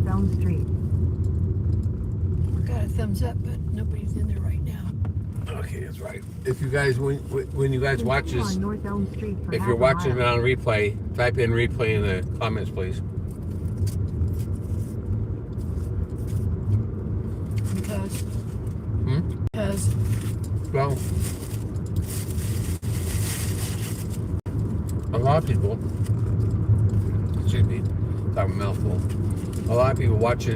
North Elm Street. Got a thumbs up, but nobody's in there right now. Okay, that's right. If you guys, when you guys watch Continue this, on North Elm Street for if half you're a watching it mile. on replay, type in replay in the comments, please. Because, Well, a lot of people, excuse me, talking a mouthful. A lot of people watch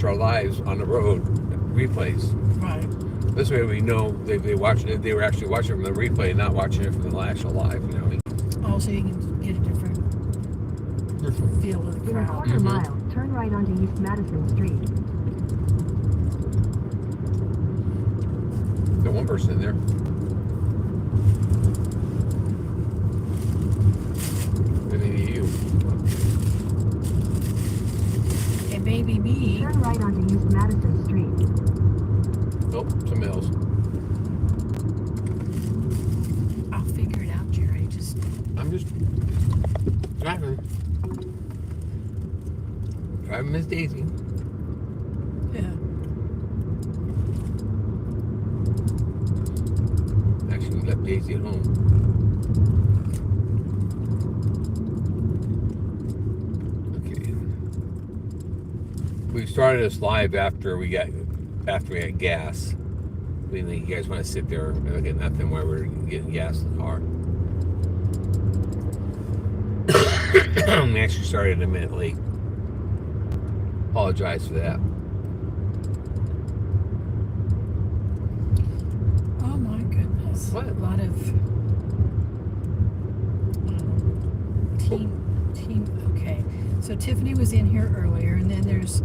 our lives on the road, replays. right. This way we know they watched it. They were actually watching it from the replay, not watching it from the actual live. You know. Also, you can get a different feel of the In a crowd. quarter mile, turn right onto East Madison Street. Got one person in there. Maybe you. It may be me. Turn right onto East Madison Street. Nope, somebody else. I'll figure it out, Jerry. I'm just driving. Driving Miss Daisy. Yeah. Actually, we left Daisy at home. Okay. We started this live after we got gas. We think you guys want to sit there and get nothing while we're getting gas in the car. We actually started a minute late. Apologize for that. Oh my goodness. What? A lot of team. Okay. So Tiffany was in here earlier, and then there's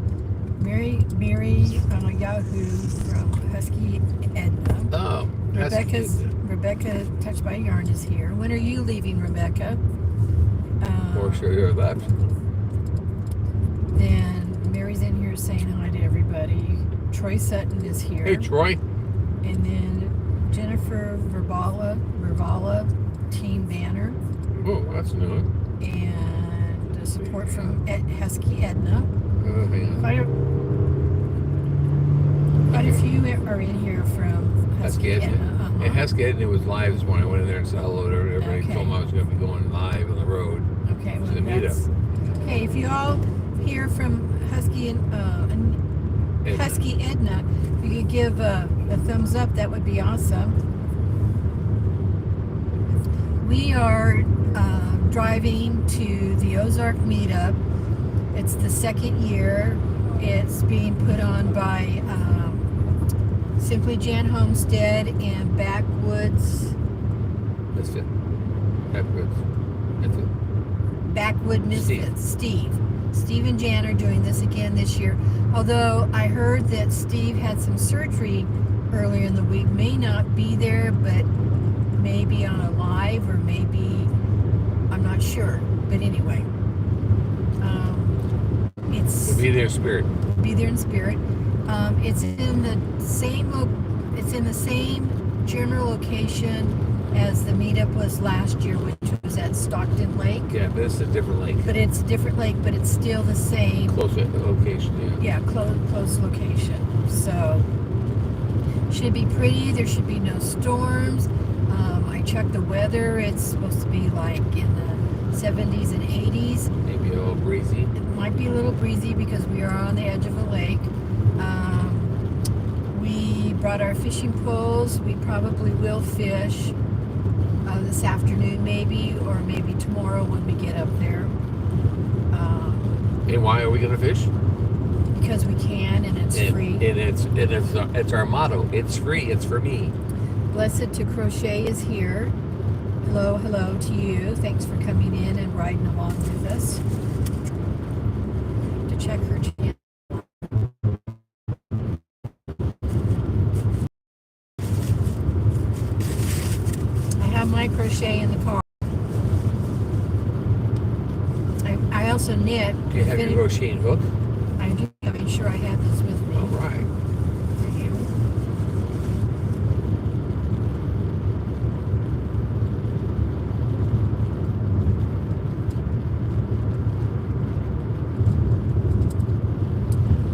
Mary Yahoo from Husky Edna. Oh, that's Rebecca Touched by Yarn is here. When are you leaving, Rebecca? Or sure you're left. Then Mary's in here saying hi to everybody. Troy Sutton is here. Hey, Troy. And then Jennifer Vervala, Team Banner. Oh, that's new. And the support from Husky Edna. Hang on. Quite a few are in here from Husky Edna. Yeah, Husky Edna was live this morning. I went in there and said hello to everybody. Okay. Told them I was going to be going live on the road Okay, to well, the meetup. Hey, if you all hear from Husky Edna, if you could give a thumbs up, that would be awesome. We are driving to the Ozark meetup. It's the second year. It's being put on by Simply Jan Homestead and Backwoods. That's it. Backwoods. That's it. Backwood Misfits. Steve and Jan are doing this again this year. Although I heard that Steve had some surgery earlier in the week, may not be there, but maybe on a live or maybe, I'm not sure. But anyway, We'll be there in spirit. Be there in spirit. It's in the same general location as the meetup was last year, which was at Stockton Lake. Yeah, but it's a different lake. But it's a different lake, but it's still the same. Close location, yeah. Yeah, close location. So, should be pretty. There should be no storms. I checked the weather. It's supposed to be like in the 70s and 80s. Maybe a little breezy. It might be a little breezy because we are on the edge of a lake. We brought our fishing poles. We probably will fish this afternoon maybe, or maybe tomorrow when we get up there. And why are we going to fish? Because we can, and it's free. And it's our motto. It's free. It's for me. Blessed to Crochet is here. Hello to you. Thanks for coming in and riding along with us. To check her channel. I have my crochet in the car. I also knit. Do you have your crocheting hook? I do. I made sure I had this with me. All right.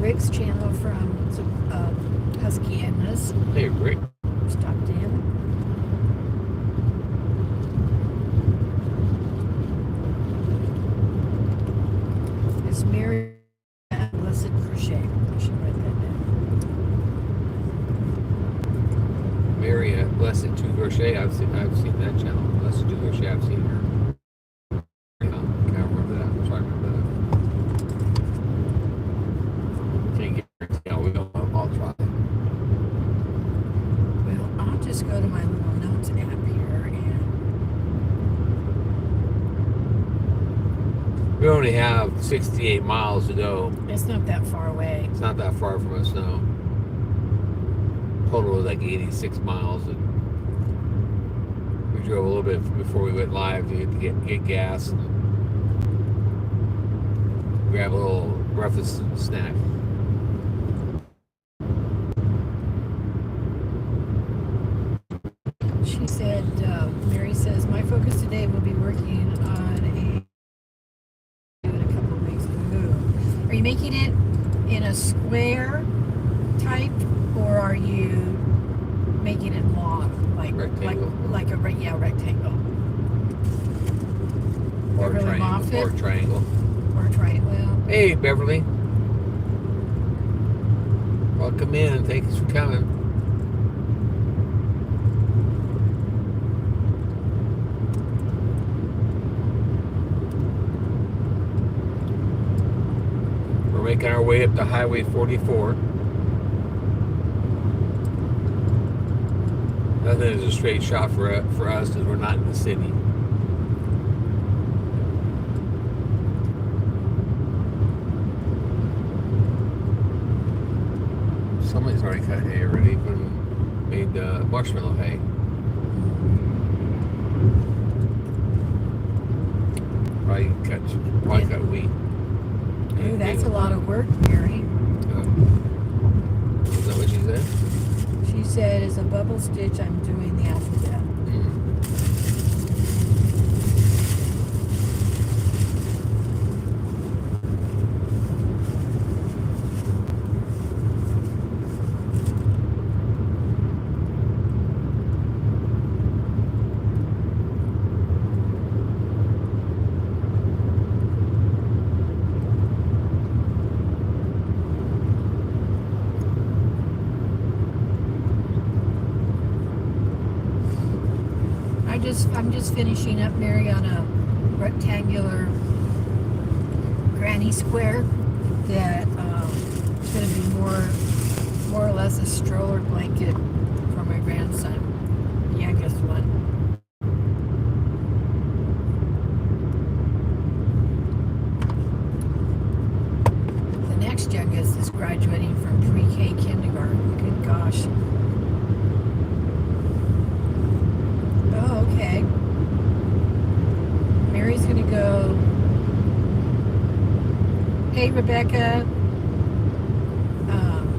Rick's channel from Husky Edna's. Hey, Rick. Stopped in. It's Mary Blessed Crochet. I should write that down. Mary Blessed to Crochet. I've seen that channel. Blessed to Crochet. I've seen her. No, can't remember that. I'm sorry, remember that. Can't get her. Yeah, we don't. I'll try. Well, I'll just go to my little notes app here and We only have 68 miles to go. it's not that far away. It's not that far from us now. Total was like 86 miles. And we drove a little bit before we went live to get gas and grab a little breakfast snack. She said, Mary says, my focus today will be working on in a couple of weeks. Ooh. Are you making it in a square type, or are you making it long, like Rectangle. like a rectangle, Or Beverly triangle. Moffett? Or triangle. or triangle? Hey, Beverly. Welcome in. Thanks for coming. We're making our way up to Highway 44. Nothing is a straight shot for us because we're not in the city. Somebody's already cut hay already, but made marshmallow hay. Probably cut wheat. Ooh, that's a lot of work, Mary. Is that what she said? She said, as a bubble stitch, I'm doing the alphabet. I'm just finishing up, Mary, on a rectangular granny square that is going to be more or less a stroller blanket for my grandson, the youngest one. The next youngest is graduating from pre-K kindergarten. Good gosh. Oh, okay. Mary's gonna go. Hey, Rebecca.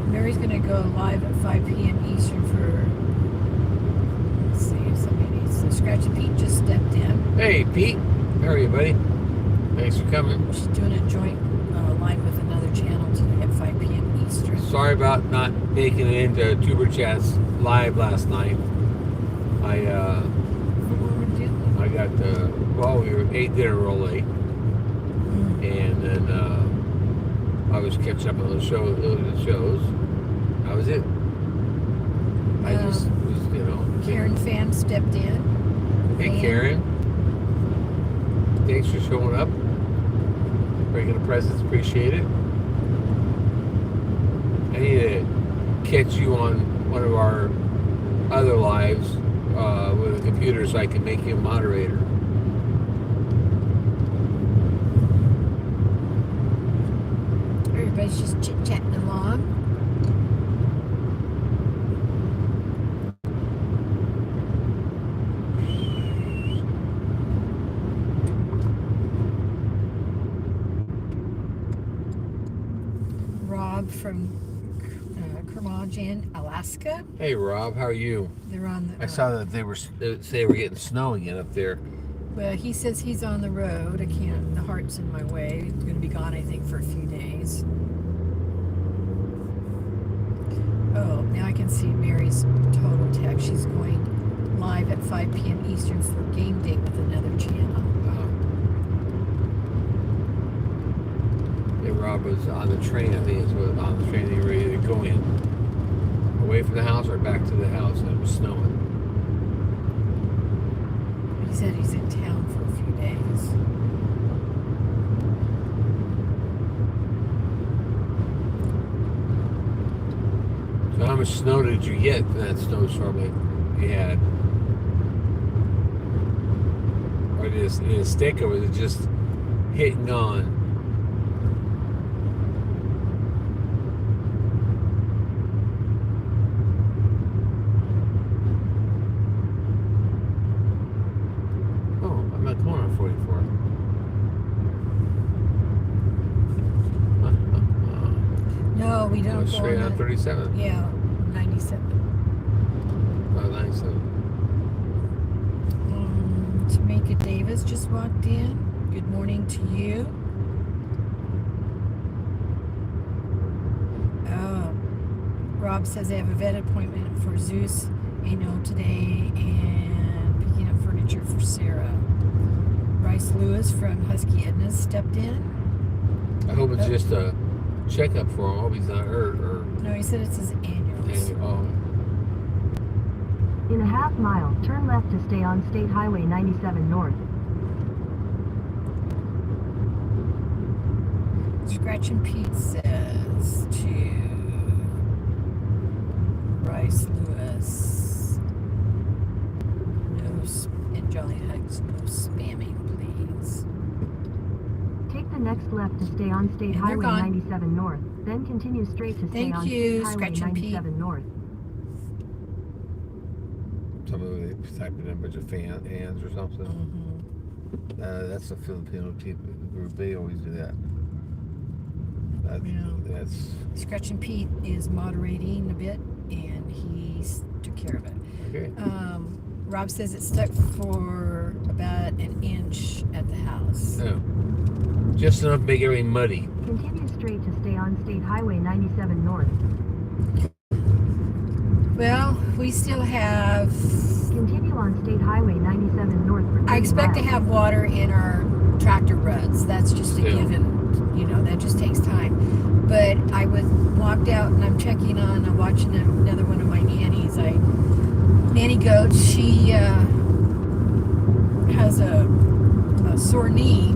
Mary's gonna go live at 5 p.m. Eastern for. Let's see if somebody needs to. Scratchy Pete just stepped in. Hey, Pete. How are you, buddy? Thanks for coming. She's doing a joint live with another channel today at 5 p.m. Eastern. Sorry about not making it into Tuber Chats live last night. I got we ate dinner real late, and then I was catching up on the shows. That was it. I just was, Karen Fan stepped in. Hey, Karen. Thanks for showing up. Bringing the presents, appreciate it. I need to catch you on one of our other lives with a computer so I can make you a moderator. Everybody's just chit-chatting along. Rob from Kermajan, Alaska. Hey, Rob, how are you? They're on the. I saw that they were getting snow again up there. Well, he says he's on the road. I can't. The heart's in my way. He's going to be gone, I think, for a few days. can see Mary's total text. She's going live at 5 p.m. Eastern for game day with another channel. Yeah, Rob was on the train. I think it was on the train. He was ready to go in, away from the house or back to the house, and it was snowing. He said he's in town for a few days. So how much snow did you get in that snowstorm that you had? Or did it stick, or was it just hitting on? Oh, I'm not going on 44. No, we don't Go go straight on that. 37. Yeah, 97. Oh, 97. Tamika Davis just walked in. Good morning to you. Rob says they have a vet appointment for Zeus, today, and picking up furniture for Sarah. Bryce Lewis from Husky Edna's stepped in. I hope it's just a checkup for him. I hope he's not hurt or. No, he said it's his annuals. In a half mile, turn left to stay on State Highway 97 North. Scratch and Pete says to Bryce Lewis, and Jolly Hugs, no spamming, please. Take the next left to stay on State And they're Highway gone. 97 North. Then continue straight to stay Thank on you, State Highway Scratch and Pete. 97 North. Somebody typing in a bunch of hands or something. Mm-hmm. That's a Filipino group. They always do that. That's Scratch and Pete is moderating a bit, and he took care of it. okay. Rob says it's stuck for about an inch at the house. Yeah. Just enough to make everything muddy. Continue straight to stay on State Highway 97 North. Well, we still have. Continue on State Highway 97 North for 30 I expect to miles. have water in our tractor ruts. That's just a Yeah. given. That just takes time. But I walked out and I'm checking on. I'm watching another one of my nannies. Nanny goat. She has a sore knee,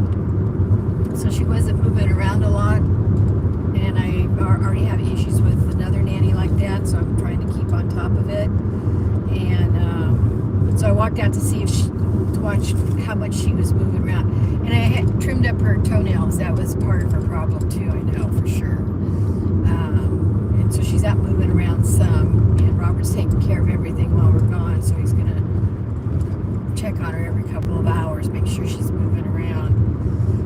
so she wasn't moving around a lot. And I already have issues with another nanny like that, so I'm trying to keep on top of it. And so I walked out to see to watch how much she was moving around. And I had trimmed up her toenails. That was part of her problem too, I know for sure. And so she's out moving around some, and Robert's taking care of everything while we're gone, so he's gonna check on her every couple of hours, make sure she's moving around.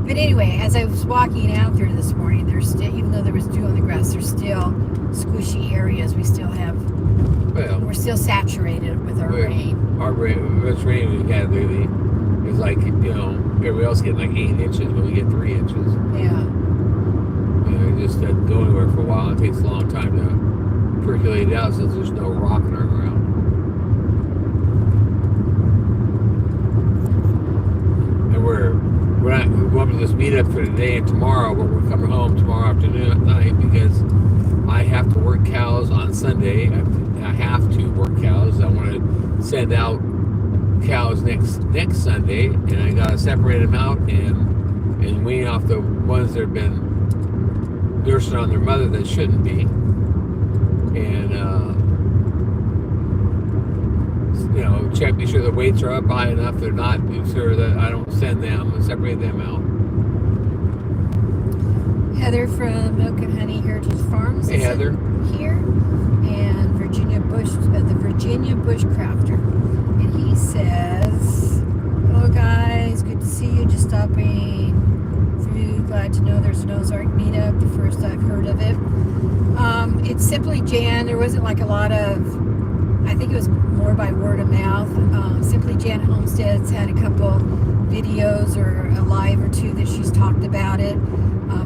But anyway, as I was walking out there this morning, there's still, even though there was dew on the grass, there's still squishy areas. We still have, we're still saturated with our rain. Our rain, this rain we had lately is like, everybody else getting like 8 inches when we get 3 inches. Yeah. It just doesn't go anywhere for a while. It takes a long time to percolate it out since there's no rock in our ground. And we're going to this meetup for today and tomorrow, but we're coming home tomorrow afternoon at night because I have to work cows on Sunday. I have to work cows. I want to send out cows next Sunday, and I got to separate them out and wean off the ones that have been nursing on their mother that shouldn't be, and check, be sure the weights are up high enough. They're not, be sure that I don't send them and separate them out. Heather from Milk and Honey Heritage Farms. Hey, Heather. Here, and Virginia Bush, the Virginia Bushcrafter, and he says, "Hello guys, good to see you. Just stopping through. Glad to know there's an Ozark meetup. The first I've heard of it. It's Simply Jan. There wasn't like a lot of. I think it was more by word of mouth. Simply Jan Homestead's had a couple videos or a live or two that she's talked about it.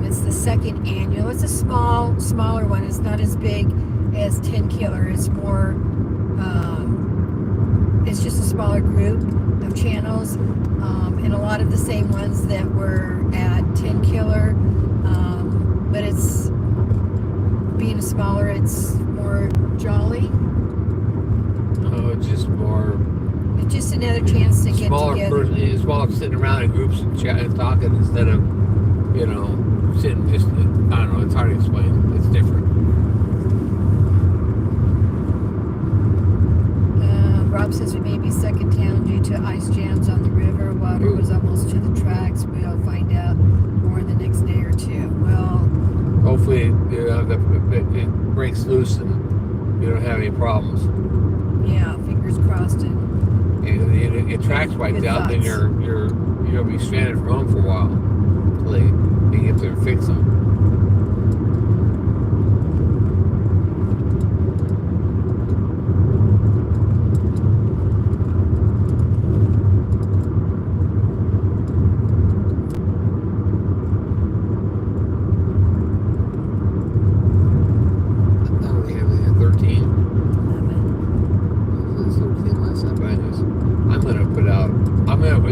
It's the second annual. It's a smaller one. It's not as big as 10 Killer. It's more, it's just a smaller group of channels, and a lot of the same ones that were at 10 Killer, but it's being smaller, it's more jolly. Oh, it's just more. It's just another chance to get together. Smaller sitting around in groups and chatting and talking instead of, sitting just. I don't know. It's hard to explain. It's different. Rob says we may be stuck in town due to ice jams on the river. Water was almost to the tracks. We'll find out more the next day or two. Well, hopefully it breaks loose and you don't have any problems. Yeah, fingers crossed. And it tracks wiped out, then you'll be stranded from home for a while until they get there and fix them.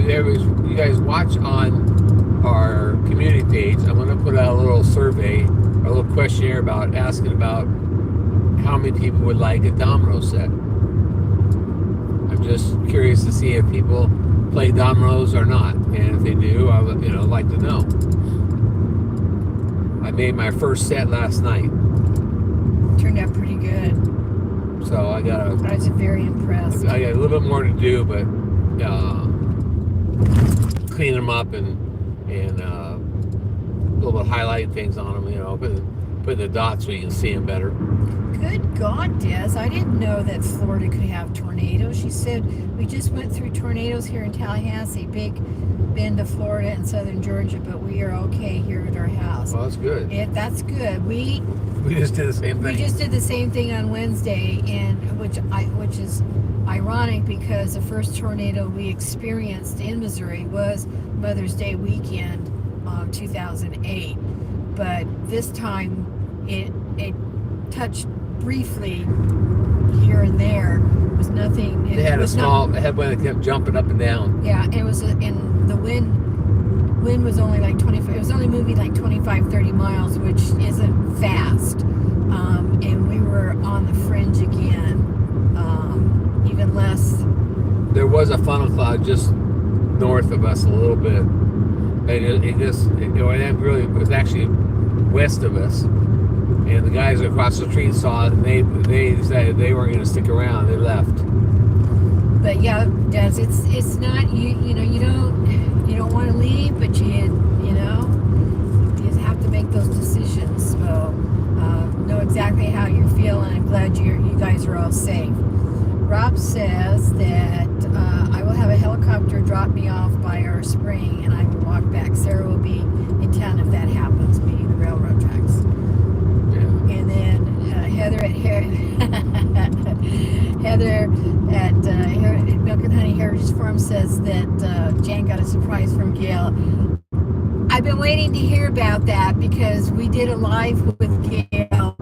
You guys watch on our community page. I'm going to put out a little survey, a little questionnaire asking about how many people would like a domino set. I'm just curious to see if people play dominoes or not, and if they do, I would, like to know. I made my first set last night. Turned out pretty good. So I was very impressed. I got a little bit more to do, but clean them up and a little bit highlight things on them, put the dots so you can see them better. Good God, Des, I didn't know that Florida could have tornadoes. She said we just went through tornadoes here in Tallahassee, Big Bend of Florida and southern Georgia, but we are okay here at our house. Well, that's good. That's good. We just did the same thing. We just did the same thing on Wednesday, and which is ironic because the first tornado we experienced in Missouri was Mother's Day weekend of 2008. But this time it touched briefly here and there. It was nothing. They had a small headwind that kept jumping up and down. Yeah, it was, and the wind was only like 25. It was only moving like 25, 30 miles, which isn't fast. And we were on the fringe again. Even less. There was a funnel cloud just north of us a little bit. And it was actually west of us. And the guys across the street saw it, and they decided they weren't going to stick around. They left. But yeah, Des, it's not you don't want to leave, but you have to make those decisions. So know exactly how you're feeling. I'm glad you guys are all safe. Rob says that I will have a helicopter drop me off by our spring, and I will walk back. Sarah will be in town if that happens, meaning the railroad tracks. Yeah. And then Heather at Milk and Honey Heritage Farm says that Jan got a surprise from Gail. I've been waiting to hear about that because we did a live with Gail,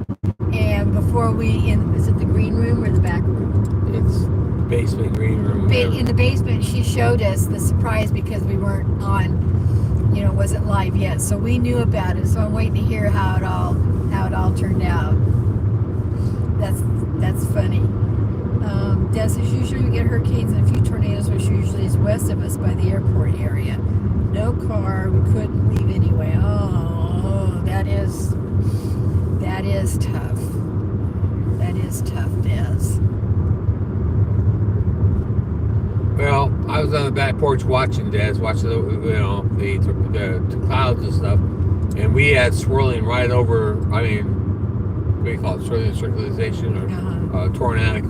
and before is it the green room or the back room? It's basement green room. In the basement, she showed us the surprise because we weren't on, wasn't live yet, so we knew about it. So I'm waiting to hear how it all turned out. That's funny. Des, as usual, we get hurricanes and a few tornadoes, which usually is west of us by the airport area. No car, we couldn't leave anyway. Oh, that is tough. That is tough, Des. Well, I was on the back porch watching the clouds and stuff, and we had swirling right over. I mean, what do you call it? Circulation or tornadic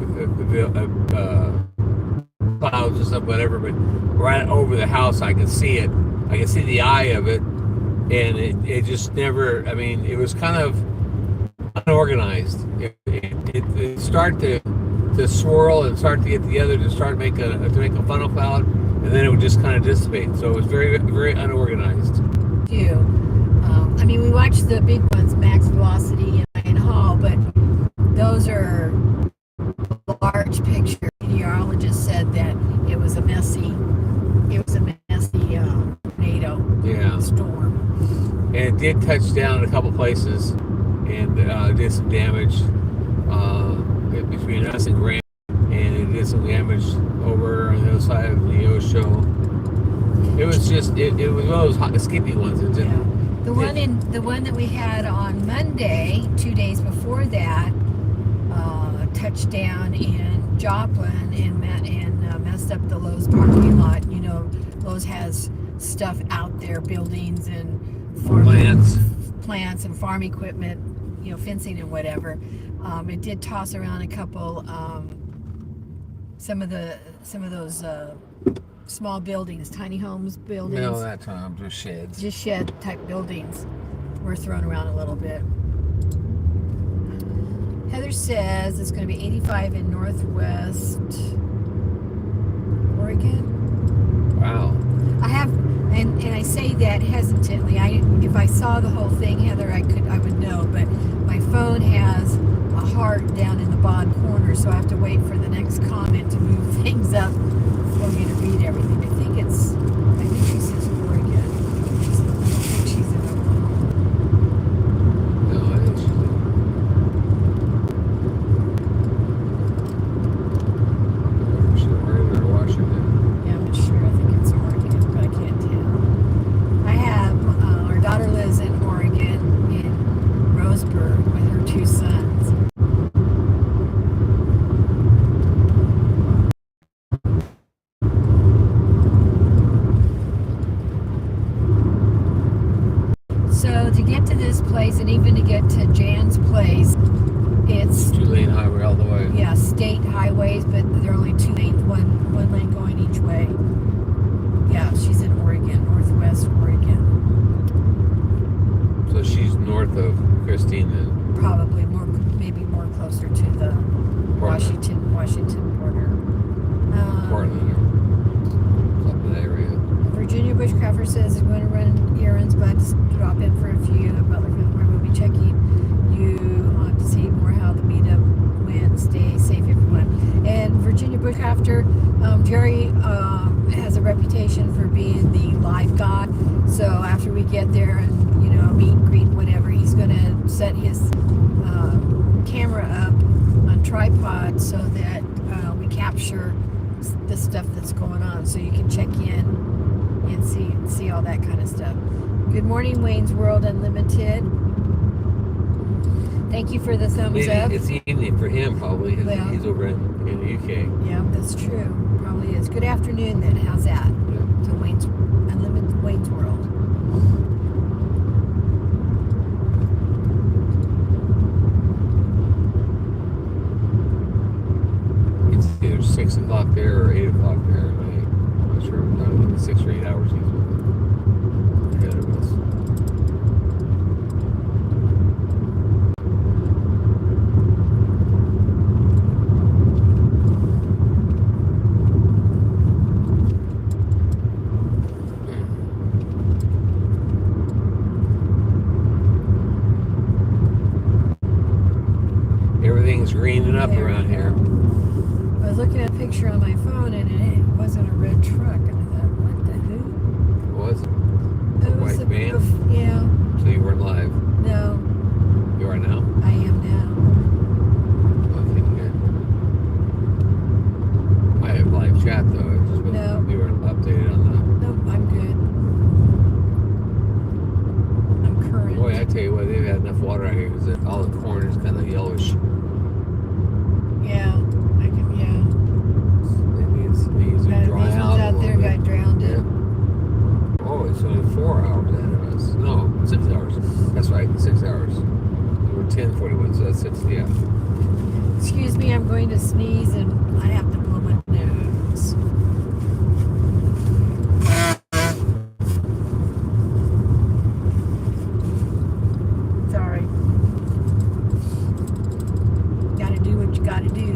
clouds and stuff, whatever. But right over the house, I could see it. I could see the eye of it, and it just never. I mean, it was kind of unorganized. It started to swirl and start to get together to make a funnel cloud, and then it would just kind of dissipate. So it was very, very unorganized. We watched the big ones, Max Velocity and Hall, but those did touch down in a couple places and did some damage between us and Grant, and it did some damage over on the other side of the Osho. It was just it was one of those hot, skippy ones. It didn't. Yeah. The one that we had on Monday, 2 days before that, touched down in Joplin and messed up the Lowe's parking lot. You know, Lowe's has stuff out there, buildings and plants and farm equipment, you know, fencing and whatever. It did toss around a couple, some of those small buildings, tiny homes buildings. No, that time just sheds. Just shed type buildings were thrown around a little bit. Heather says it's going to be 85 in Northwest Oregon. Wow. I have, and I say that hesitantly. If I saw the whole thing, Heather, I would know. But my phone has a heart down in the bottom corner, so I have to wait for the next comment to move things up for me to read everything. I think she says Oregon. I don't think she's in Oklahoma. No, I think she's in. She's in Oregon or Washington. Yeah, I'm not sure. I think it's Oregon, but I can't tell. I have our daughter lives in Oregon, in Roseburg, with her 2 sons. So to get to this place, and even to get to Jan's place, it's 2-lane highway all the way. yeah, state highways, but they're only 2 lanes, one lane going each way. Yeah, she's in Oregon, Northwest Oregon. So she's north of Christine then. Probably maybe more closer to the Portland. Washington border. Portland or something in that area. Virginia Bushcrafter says he's going to run errands, but just drop in for a few at Butler Filmora. We'll be checking you on to see more how the meetup went. Stay safe, everyone. And Virginia Bushcrafter, Jerry has a reputation for being the live god. So after we get there and meet and greet, whatever, he's going to set his camera up on tripod so that we capture the stuff that's going on, so you can check in and see all that kind of stuff. Good morning, Wayne's World Unlimited. Thank you for the thumbs up. It's evening for him probably. Well, He's over in the UK. Yeah, that's true. Probably is. Good afternoon then. How's that? Yeah. To Wayne's Unlimited, Wayne's World. It's either 6 o'clock there or 8 o'clock there at night. I'm not sure. I don't know, 6 or 8 hours he's ahead of us. Everything's greening up around here. I was looking at a picture on my phone and it wasn't a red truck. And I thought, what the who? Was it? It was White van? Yeah. So you weren't live. No, You are now? I am now. Okay, good. I have live chat though. It just wasn't, No. we weren't updated on Nope, I'm good. I'm current. the. Boy, I tell you what, they've had enough water out here because all the corn is kind of yellowish. Yeah, yeah. It needs to dry These out. ones a out there little got bit. drowned in. Yeah. Oh, it's only 4 hours ahead of us. No, 6 hours. That's right, 6 hours. We're 10:41, so that's 6. Yeah. Excuse me, I'm going to sneeze and I have to blow my nose. Sorry. Gotta do what you gotta do.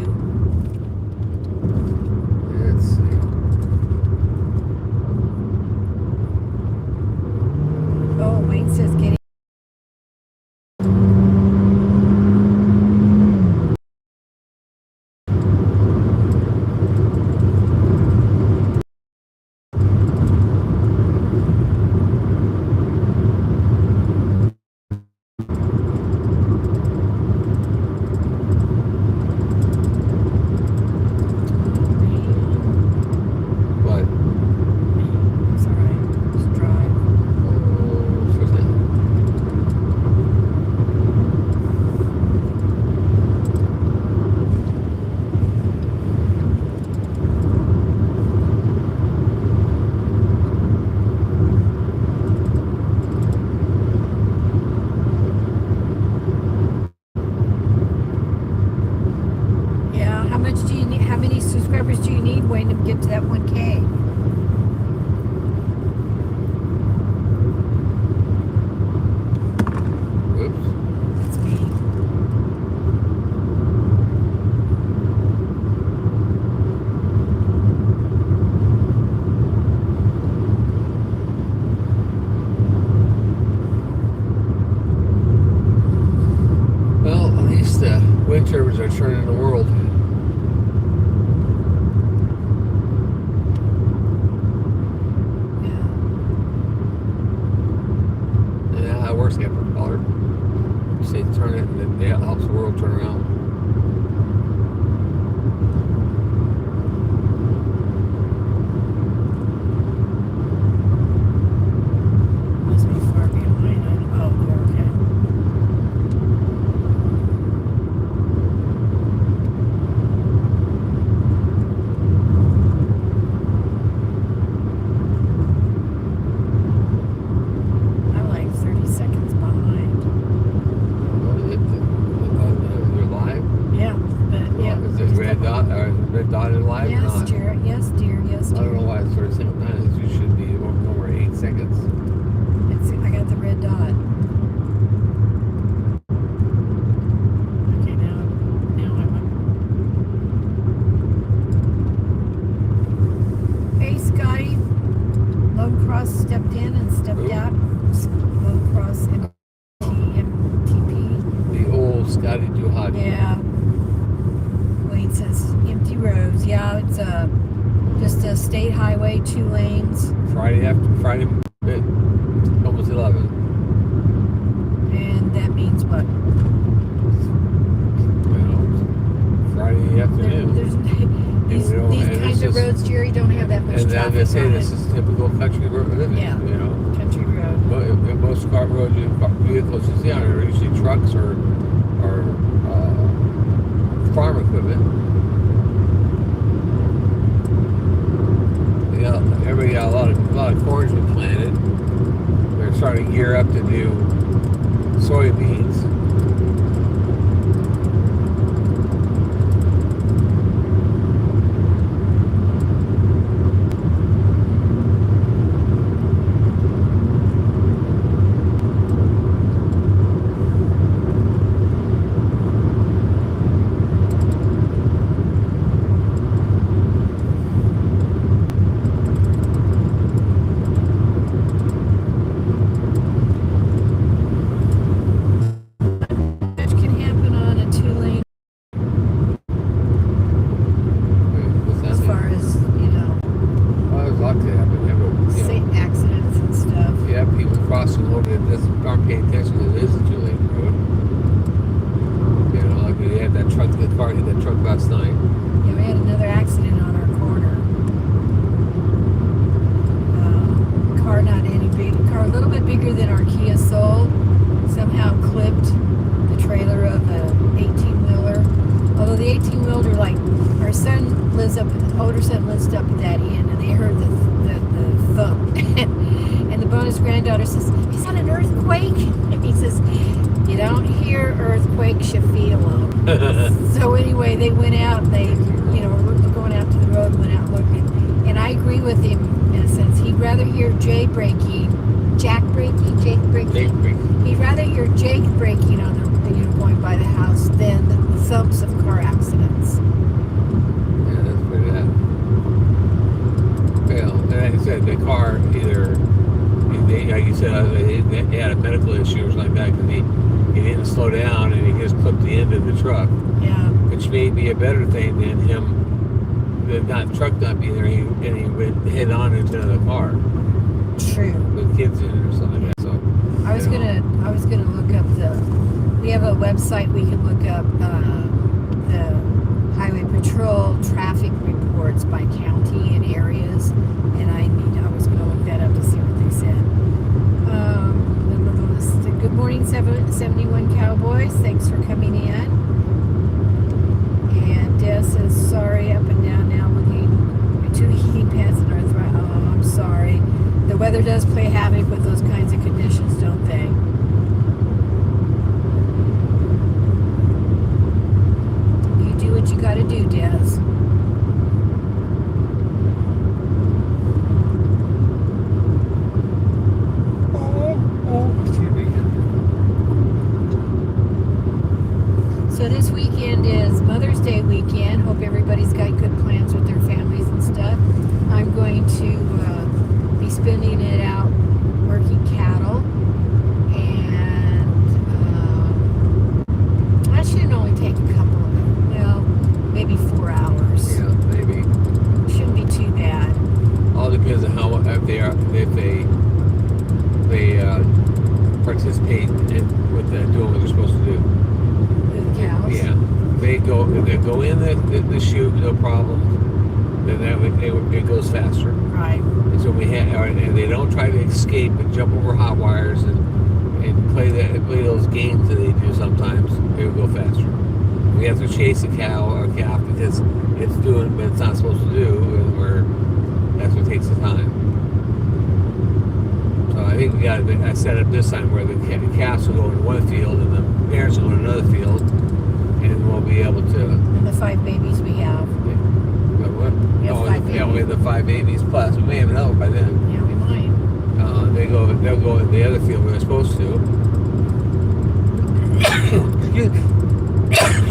Let's see. Oh, Wayne says getting. waiting to get to that 1K. Whoops. That's me. Well, at least the wind turbines are turning the world. Yeah. Yeah, how it works after Butler. You say turn it, and then it helps the world turn around. Must be far behind. Oh, okay. I'm like 30 seconds behind. You're live? Yeah, but yeah. Is it red dot is live or Yes, not? dear. Yes, dear. Yes, I don't know dear. why it's 37 minutes. You should be over 8 seconds. I got the red dot. Okay, now I'm up. Hey, Scotty. Lone Cross stepped in and stepped Who? out. Lone Cross MTP. The old Scotty Duhadi. Yeah. Wayne says empty roads. Yeah, it's just a state highway, 2 lanes. Friday at almost 11. And that means what? Friday afternoon. There's these we don't- and kinds it's of just- roads, Jerry, don't have that much And traffic I'm gonna say on this it. is typical country road living. Yeah. You know, Country road. most car roads, vehicles you see on are usually trucks or farm equipment. Everybody got a lot of corn's been planted. They're starting to gear up to do soybeans. Which can happen on a 2-lane What's that as mean? far as, Well, there's a lot to happen. say accidents and stuff. Yeah, people crossing over that aren't paying attention to this 2-lane road. You know, like we had that truck, the car hit that truck last night. Yeah, we had another accident on our corner. Car not any big, car a little bit bigger than our Kia Soul. Somehow clipped the trailer of a 18-wheeler. Although the 18-wheeler, like, our son lives up, older son lives up at that end, and they heard the thump. And the bonus granddaughter says, "Is that an earthquake?" And he says, "You don't hear earthquakes, you feel them." So anyway, they went out, they, were going out to the road, went out looking. And I agree with him in a sense. He'd rather hear Jake braking. He'd rather hear Jake braking on the, going by the house than the thumps of car accidents. Yeah, that's pretty bad. Well, and like I said, the car either, like you said, they had a medical issue or something like that because he didn't slow down and he just clipped the end of the truck. Yeah. Which may be a better thing than him, the truck not being there, and he went head on into another car True. with kids in it or something like that. So I was gonna look up we have a website we can look up the highway patrol traffic reports by county and areas, and I was gonna look that up to see what they said. Good morning, 71 Cowboys. Thanks for coming in. And Des says sorry, up and down now looking at 2 heating pads and arthritis. Oh, I'm sorry. The weather does play havoc with those kinds of conditions, don't they? You do what you gotta do, Des. So this weekend is Mother's Day weekend. Hope everybody's got good plans with their families and stuff. I'm going to be spending it out working cattle, and that shouldn't only take a couple of, well, maybe 4 hours. Yeah, maybe. Shouldn't be too bad. All depends on how if they participate in with doing what they're supposed to do. With cows. Yeah, if they go in the chute, no problem. Then it goes faster. Right. And so and they don't try to escape and jump over hot wires and play those games that they do sometimes. It will go faster. We have to chase a cow or a calf because it's doing what it's not supposed to do, and that's what takes the time. So I think I set up this time where the calves will go in one field and the parents will go in another field, and we'll be able to. And the 5 babies we have. What? We have 5 babies. Yeah, we have the 5 babies plus. We may have another one by then. Yeah, we might. They'll go in the other field where they're supposed to. Excuse me.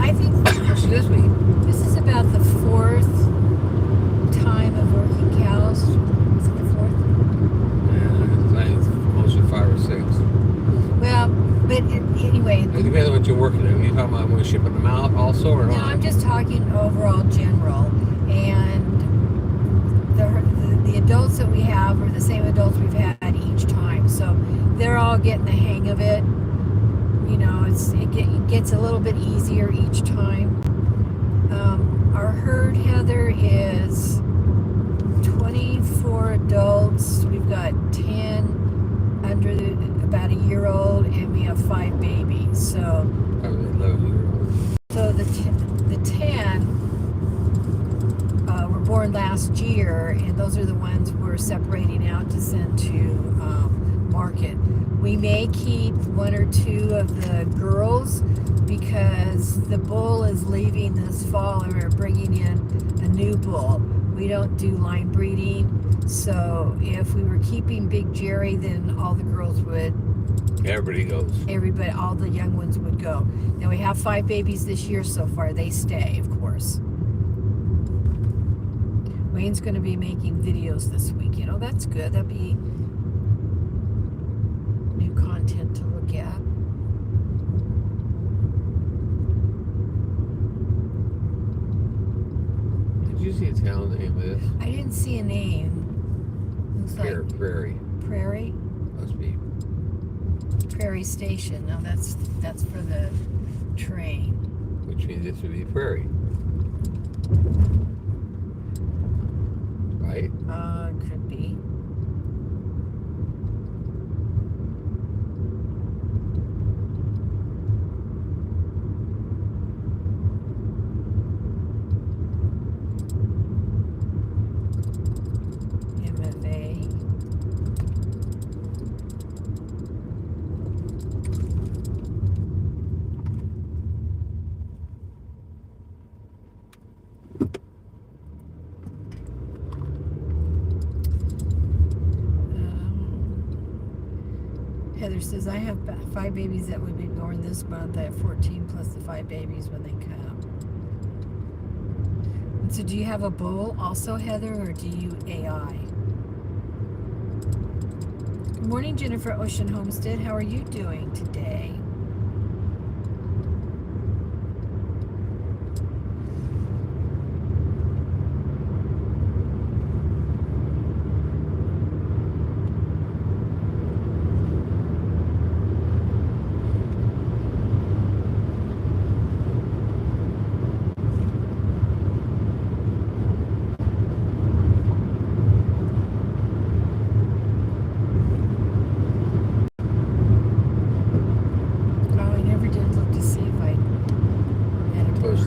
I think Excuse me. this is about the 4th time of working cows. Is it the 4th? Yeah, it's closer to 5 or 6. Well, but anyway. It depends on what you're working on. Are you talking about when you're shipping them out also or No, not? I'm just talking overall general. And the adults that we have are the same adults we've had each time. So they're all getting the hang of it. You know, it gets a little bit easier each time. Our herd, Heather, is 24 adults. We've got 10 under about a year old, and we have 5 babies. So, Probably 11-year-old. so the 10 were born last year, and those are the ones we're separating out to send to market. We may keep 1 or 2 of the girls because the bull is leaving this fall and we're bringing in a new bull. We don't do line breeding, so if we were keeping Big Jerry, then all the girls would. Everybody goes. Everybody, all the young ones would go. Now we have 5 babies this year so far. They stay, of course. Wayne's going to be making videos this week. You know, that's good. That'd be new content to look at. Did you see a town name of this? I didn't see a name. Looks like Prairie. Prairie. Must be. Prairie Station. Now that's for the train. Which means this would be Prairie. Right? Could be. MFA. Heather says, I have 5 babies that would be born this month. I have 14 plus the 5 babies when they come. And so do you have a bull also, Heather, or do you AI? Good morning, Jennifer Ocean Homestead. How are you doing today?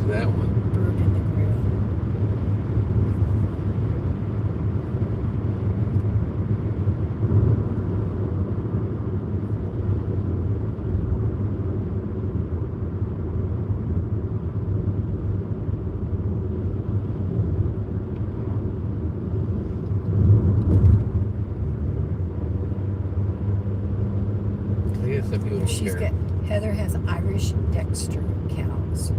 That one. Bird in the grill. I guess some people don't She's care. got, Heather has Irish Dexter cows.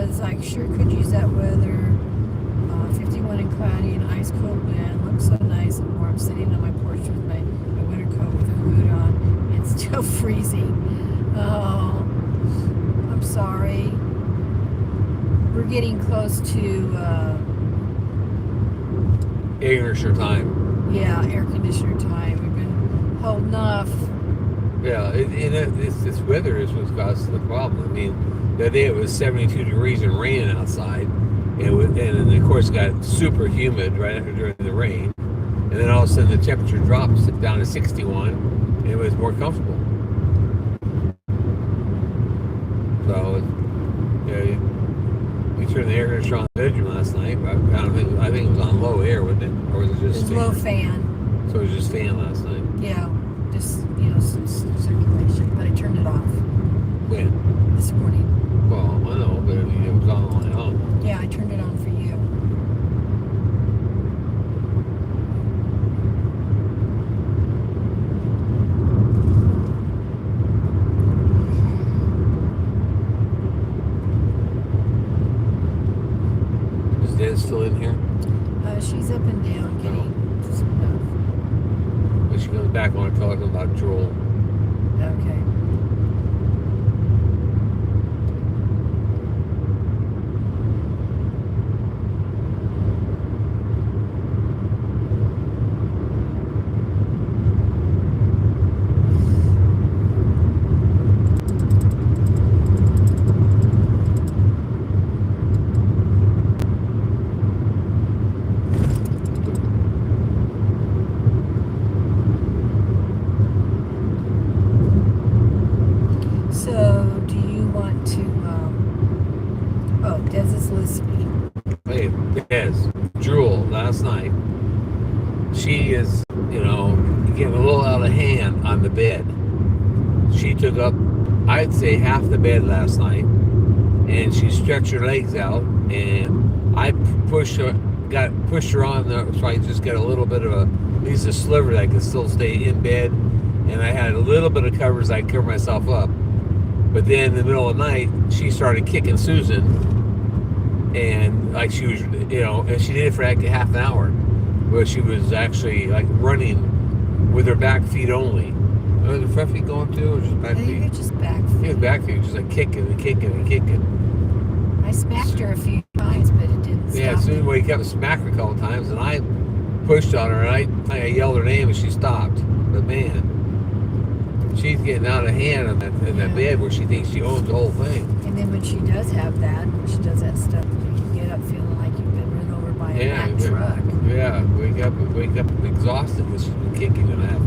says, I sure could use that weather. 51 and cloudy and ice cold wind. Looks so nice and warm. Sitting on my porch with my winter coat with a hood on. It's still freezing. Oh, I'm sorry. We're getting close to air conditioner time. Yeah, air conditioner time. We've been holding off. Yeah, this weather is what's causing the problem. I mean, the other day it was 72 degrees and raining outside. And then of course it got super humid right after during the rain. And then all of a sudden the temperature drops down to 61 and it was more comfortable. So, yeah, we turned the air conditioner on in the bedroom last night. But I think it was on low air, wasn't it? Or was it just low fan? So it was just fan last night. Yeah, just some circulation. But I turned it off. When? This morning. Well, I know, but I mean it was on my own. Yeah, I turned it on for you. Is Dad still in here? She's up and down getting stuff. When she comes back, I want to talk about Joel. Okay. Last night, she is, getting a little out of hand on the bed. She took up, I'd say, half the bed last night, and she stretched her legs out, and I pushed her on there, so I just got a little bit of at least a sliver that I could still stay in bed, and I had a little bit of covers I could cover myself up. But then in the middle of the night, she started kicking Susan. And like she was, and she did it for like a half an hour, where she was actually like running with her back feet only. Was the front feet going too, or just back feet? I think it's just back feet. Yeah, back feet, just like kicking and kicking and kicking. I smacked her a few times, but it didn't stop. Yeah, soon we kept smacking her a couple times, and I pushed on her, and I yelled her name, and she stopped. But man, she's getting out of hand in that bed where she thinks she owns the whole thing. And then when she does have that, when she does that stuff, you get up feeling like you've been run over by a Mack truck. Yeah, wake up exhausted because she's been kicking and a half.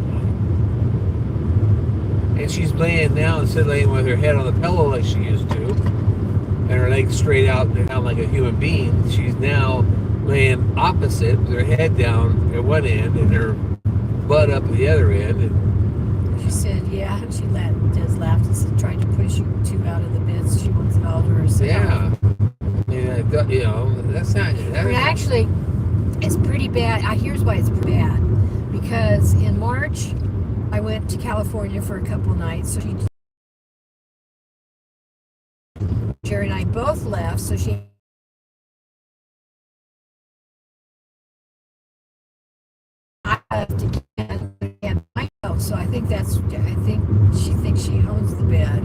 And she's laying down instead of laying with her head on the pillow like she used to, and her legs straight out down like a human being. She's now laying opposite with her head down at one end and her butt up at the other end. And she said, yeah, she just laughed and said, tried to push you two out of the bed so she wants it all to herself. Yeah. That's not... Actually, it's pretty bad. Here's why it's bad. Because in March, I went to California for a couple nights. So Jerry and I both left, so she... I left again and my house. So I think she thinks she owns the bed.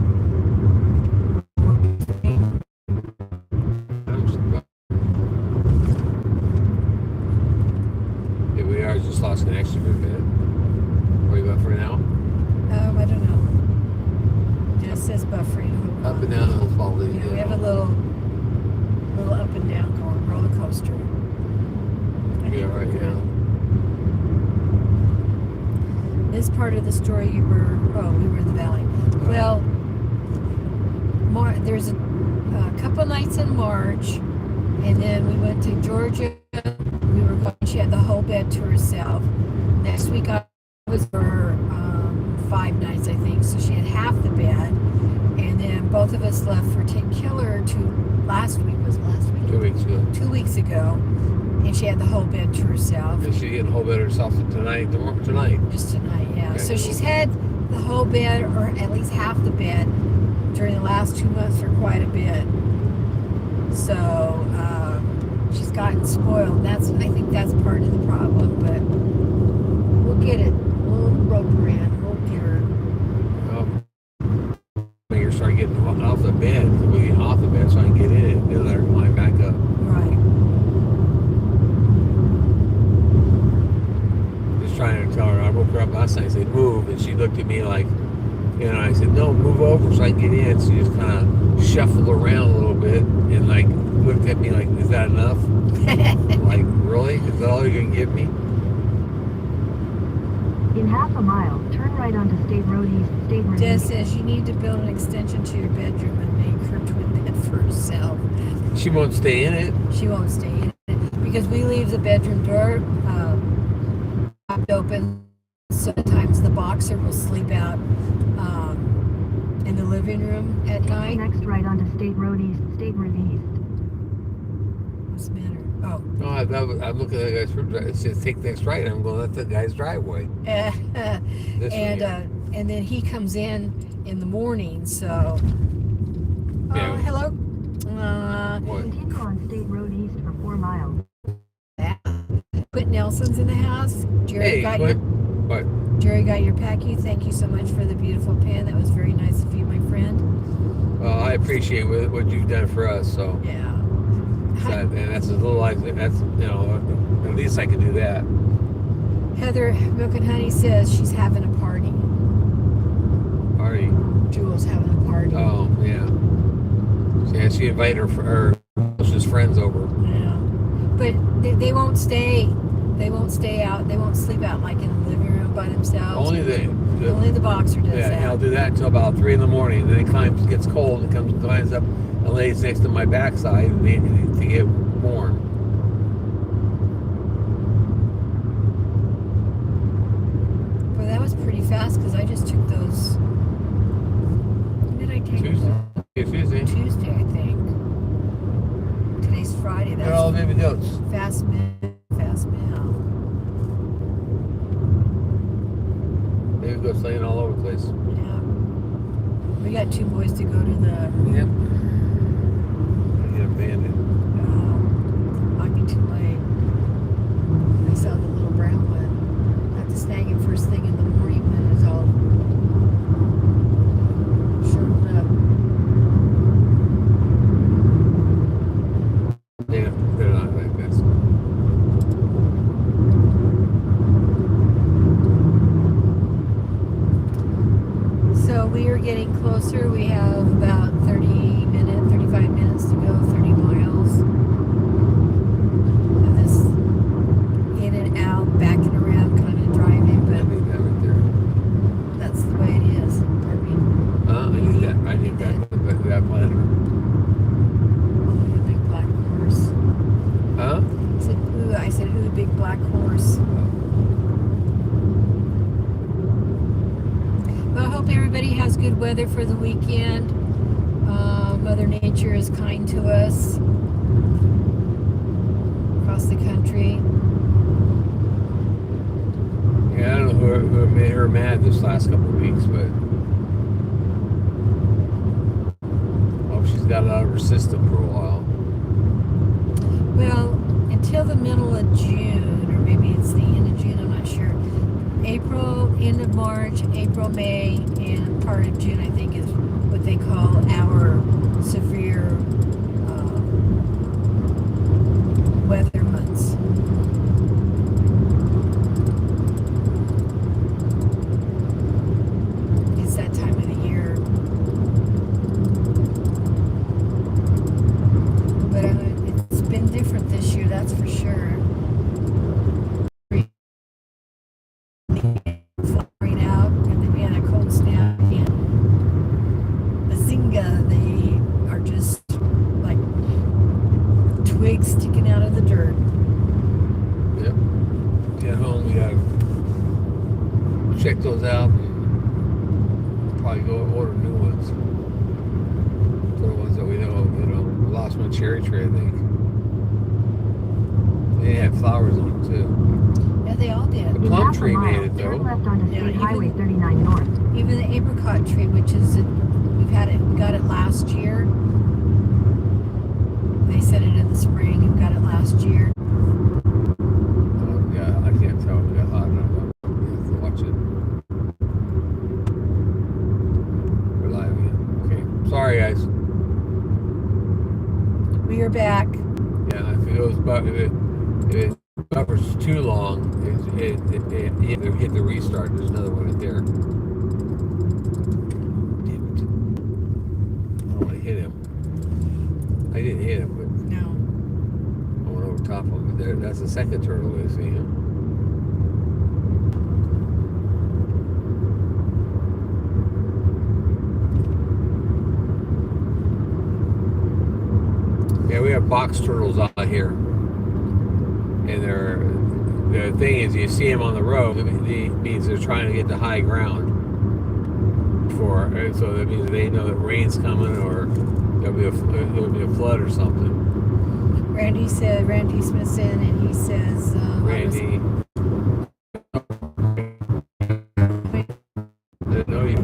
I just lost connection for a bit. Where are you buffering now? I don't know. It just says buffering. Up and down the whole fall. Yeah, we have a little up and down going, roller coaster. Yeah, right now. This part of the story we were in the valley. Well, there's a couple nights in March, and then we went to Georgia. She had the whole bed to herself. Next week I was for 5 nights, I think, so she had half the bed. And then both of us left for Killer last week. 2 weeks ago. 2 weeks ago, and she had the whole bed to herself. And she getting the whole bed herself tonight? Just tonight, yeah. Okay. So she's had the whole bed, or at least half the bed, during the last 2 months for quite a bit. So she's gotten spoiled. I think that's part of the problem, but we'll get it. We'll rope her in. We'll get her. When you start getting off the bed, we get off the bed so I can get in it and let her climb back up. Right. Just trying to tell her. I woke her up last night. I said, move. And she looked at me like, I said, no, move over so I can get in. She just kind of shuffled around a little bit and like looked at me like, is that enough? Like, really? Is that all you're going to give me? In half a mile, turn right onto State Road East. State Road Des East. says you need to build an extension to your bedroom and make her twin bed for herself. She won't stay in it. She won't stay in it because we leave the bedroom door open. Sometimes the boxer will sleep out in the living room at night. Next right onto State Road East. State Road East. What's the matter? Oh. No, I'm looking at the guy's room. It says take next right. I'm going to the guy's driveway. And then he comes in the morning. So. Yeah. Oh, hello. What? Continue on State Road East for 4 miles. Quit Nelson's in the house. Jerry got your. What? Jerry got your packy. Thank you so much for the beautiful pen. That was very nice of you, my friend. Well, I appreciate what you've done for us. So. Yeah. And that's a little like that's at least I can do that. Heather Milk and Honey says she's having a party. Party. Jewel's having a party. Oh yeah. She invited her closest friends over. Yeah. But they won't stay. They won't stay out. They won't sleep out like in the living room by themselves. Only the boxer does that. Yeah, I'll do that until about 3 in the morning. Then it gets cold. It climbs up and lays next to my backside to get warm. Well, that was pretty fast because I just took those. When did I take Tuesday. Tuesday, I think. Today's Friday. They're all baby goats. Fast mail. Baby goats laying all over the place. Yeah. We got 2 boys to go to the. Yep. I get abandoned. Might be too late. I saw the little brown one. I have to snag him first thing in the morning when it's all shortened up. Yeah, they're not like this. So we are getting closer. We have about 35 minutes to go, 30 miles. And this in and out, backing around, kind of driving, but Right there. that's the way it is. Pardon me. I need that planner. A big black horse. Huh? I said, ooh, big black horse. Well, I hope everybody has good weather for the weekend. Mother Nature is kind to us across the country. Yeah, I don't know who made her mad this last couple of weeks, but I hope she's got it out of her system for a while. Well, until the middle of June, or maybe it's the end of June, I'm not sure. April, end of March, April, May, and part of June, I think, is what they call our severe weather months. It's that time of the year. But it's been different this year, that's for sure. Flying out, and then we had a cold snap, and Bazinga, they are just like twigs sticking out of the dirt. Yep. Get home, we gotta check those out and probably go order new ones. For the ones that we know, we lost one cherry tree, I think. They had flowers on them too. Yeah, they all did. The In plum half a tree mile, made it turn though. left onto Yeah, State even- Highway 39 North. Even the apricot tree, which is we got it last year. spring. You got it last year. Yeah, I can't tell. We got hot enough. You have to watch it. We're live again. Okay. Sorry, guys. We are back. Yeah, if it goes, if it buffers too long, it either hit the restart. There's another one right there. Damn it. Oh, I hit him. I didn't hit him, but No. I went over top of him. There, that's the second turtle I see him. Yeah, we have box turtles out here, and the thing is, you see them on the road. It means they're trying to get to high ground. So that means they know that rain's coming, or there'll be a flood or something. Randy Smith's in, and he says, Randy. No, you.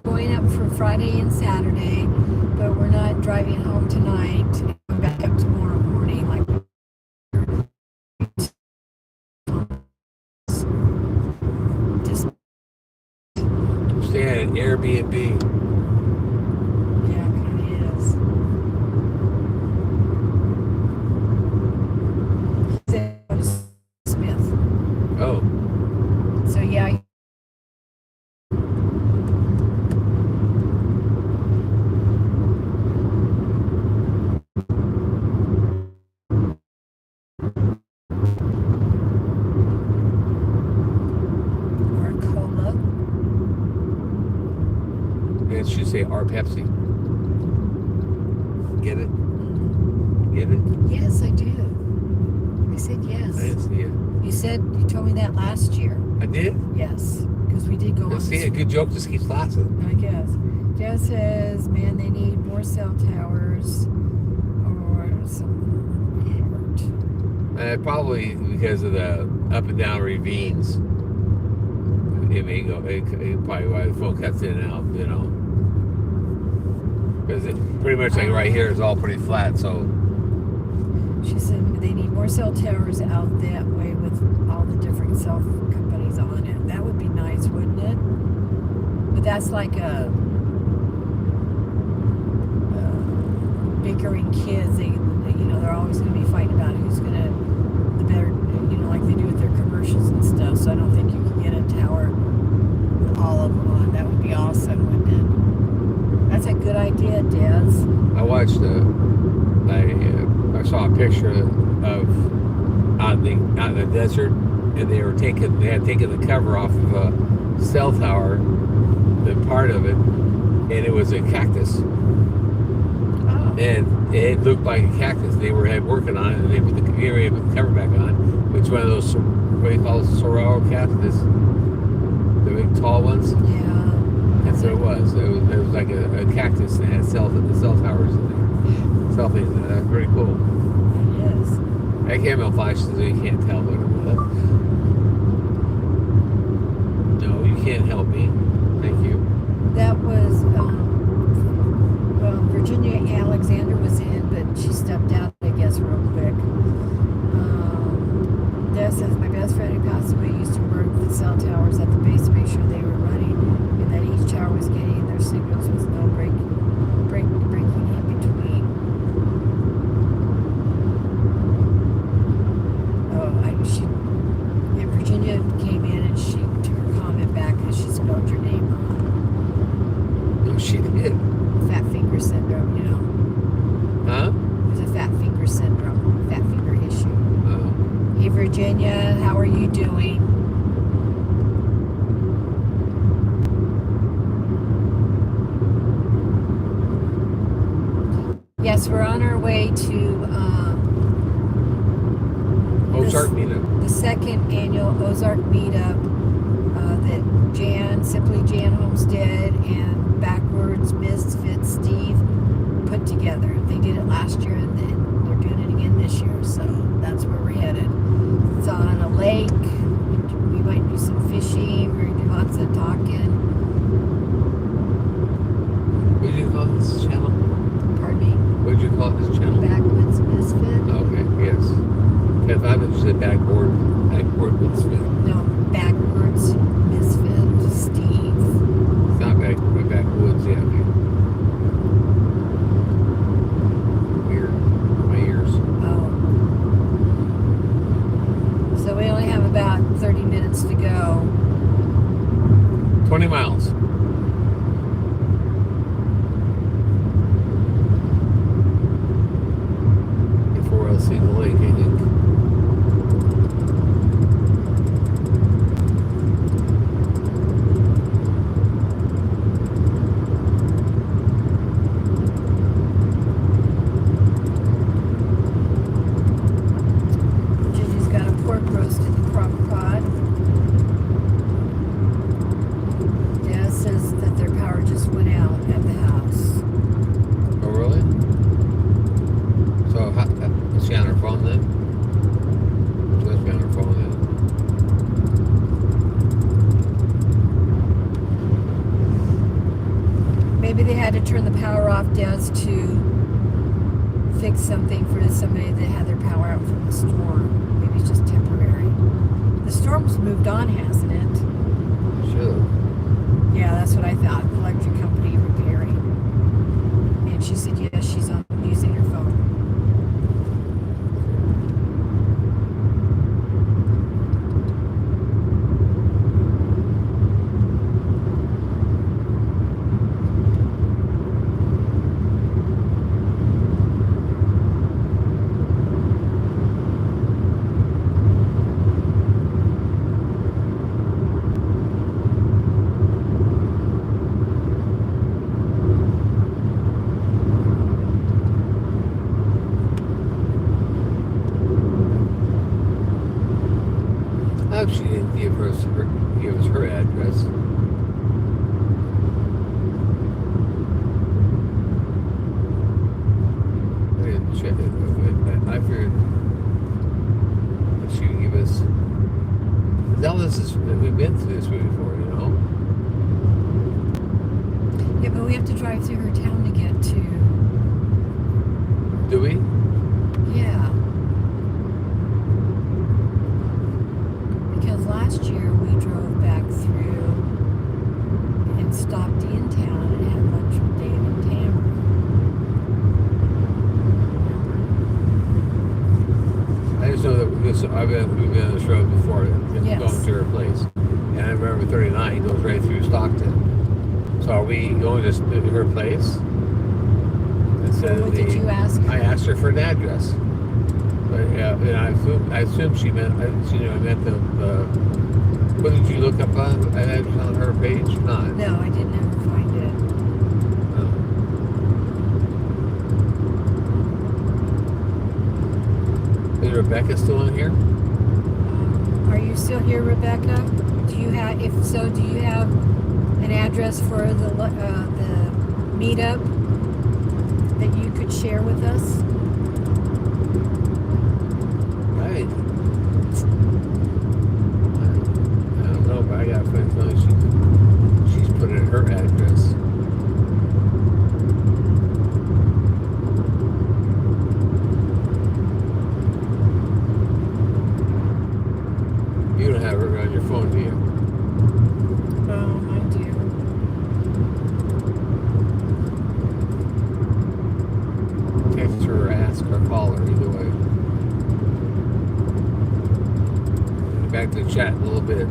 going up for Friday and Saturday, but we're not driving home tonight. We're back up tomorrow morning. Just stay at an Airbnb. yeah, it kind of is. Smith. Oh. So yeah. It should say our Pepsi. Get it? Get it? Yes, I do. I said yes. I didn't see it. You told me that last year. I did? Yes, because we did go on. See, a good joke just keeps lasting. I guess. Dad says, man, they need more cell towers or some hurt. Probably because of the up and down ravines. It may go. It probably why the phone cuts in and out. You know. Because it pretty much like right here is all pretty flat. So she said they need more cell towers out that way with all the different cell companies on it. That would be nice, wouldn't it? But that's like a bickering kids. They're always going to be fighting about who's going to the better. Like they do with their commercials and stuff. So I don't think you can get a tower with all of them on. That would be awesome, wouldn't it? That's a good idea, Des. I watched I saw a picture of out in the desert, and they had taken the cover off of a cell tower, the part of it, and it was a cactus. Oh. And it looked like a cactus. They were working on it, and they put the cover back on. It's one of those, what do you call it, saguaro cactus? The big tall ones? Yeah. That's what it was. It was like a cactus that had cell towers in there. Cell things in there. That's pretty cool. It is. I came on flash so you can't tell what it was. No, you can't help me. Thank you. That was, Virginia Alexander was in, but she stepped out, I guess, real quick. Des says, my best friend who passed away used to work the cell towers at the base to make sure they were running and that each tower was getting their signals with no breaking in between. Virginia came in and she took her comment back because she spelled your name wrong. No, she did. Fat finger syndrome, Huh? There's a fat finger syndrome, fat finger issue. Oh. Hey, Virginia, how are you doing? Yes, we're on our way to Ozark meetup. The second annual Ozark meetup that Simply Jan Homestead and Backwards Misfit Steve put together. They did it last year and then they're doing it again this year, so that's where we're headed. It's on a lake wants to go. 20 miles. Before I'll see the lake, I think. Ginny's got a pork roast in the crock pot. Dad says that their power just went out at the house. Oh, really? So, is she on her phone then? She must be on her phone then. Maybe they had to turn the power off, Des, to fix something for somebody that had their power out from the storm. Maybe it's just temporary. The storm's moved on, hasn't it? Sure. Yeah, that's what I thought. The electric company repairing. And she said, yes, she's on using her phone. I hope she didn't give us her address. I didn't check it. I figured that she would give us. Dallas is. We've been through this way before, you know. Yeah, but we have to drive through her town to get to. Do we? Yeah. Because last year we drove back through and stopped in town and had lunch with Dave and Tamara. I just know that we've been on this road before, Yes. going to her place, and I remember 39 goes right through Stockton. So are we going to her place? Instead What of did you ask her? I asked her for an address, but and I assume she meant I meant the. What did you look up on? On her page? Not. No, I didn't ever find it. Is Rebecca still in here? Are you still here, Rebecca? Do you have? If so, do you have an address for the meetup that you could share with us? Right. I don't know, but I got a funny feeling she's put in her address. You don't have her on your phone, do you? I do. Text her or ask or call her, either way. Back to the chat in a little bit.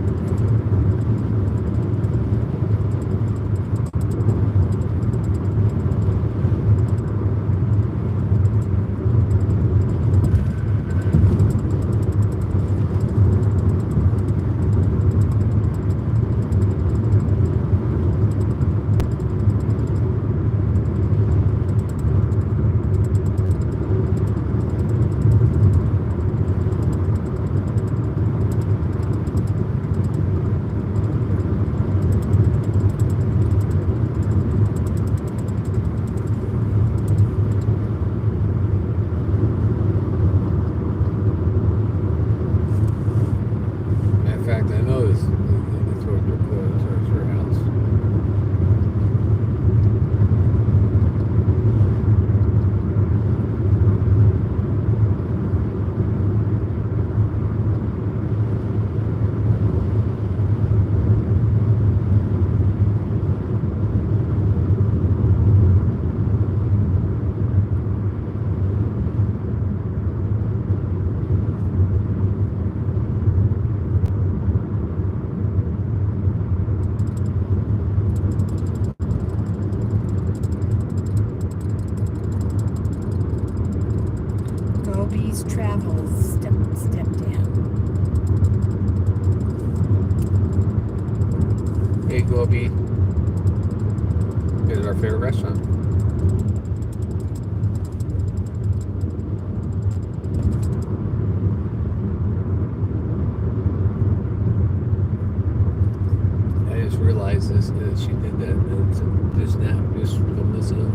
think will be is our favorite restaurant. I just realized this that she did that just now, just from this up.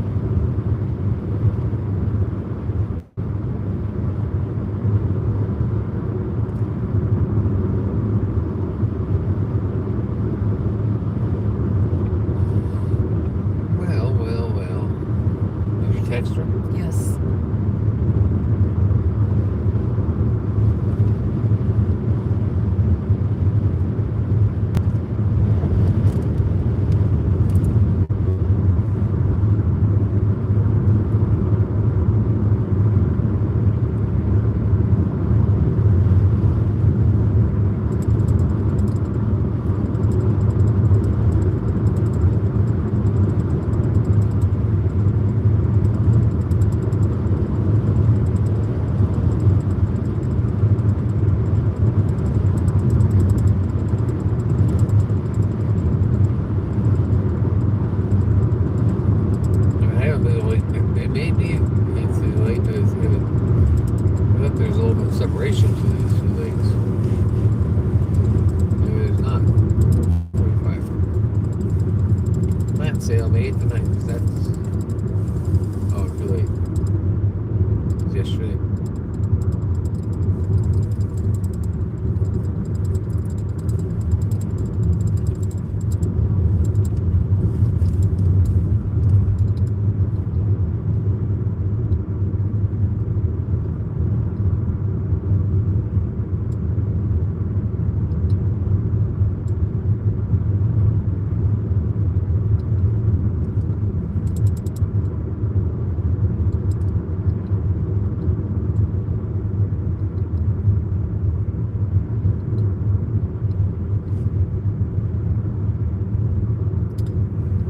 Well. Did you text her? Yes. I haven't been awake. It may be it's late. I thought there's a little bit of separation to these two things. Maybe there's not. 45. Plant sale May 8th to 9th. That's too late. It's yesterday.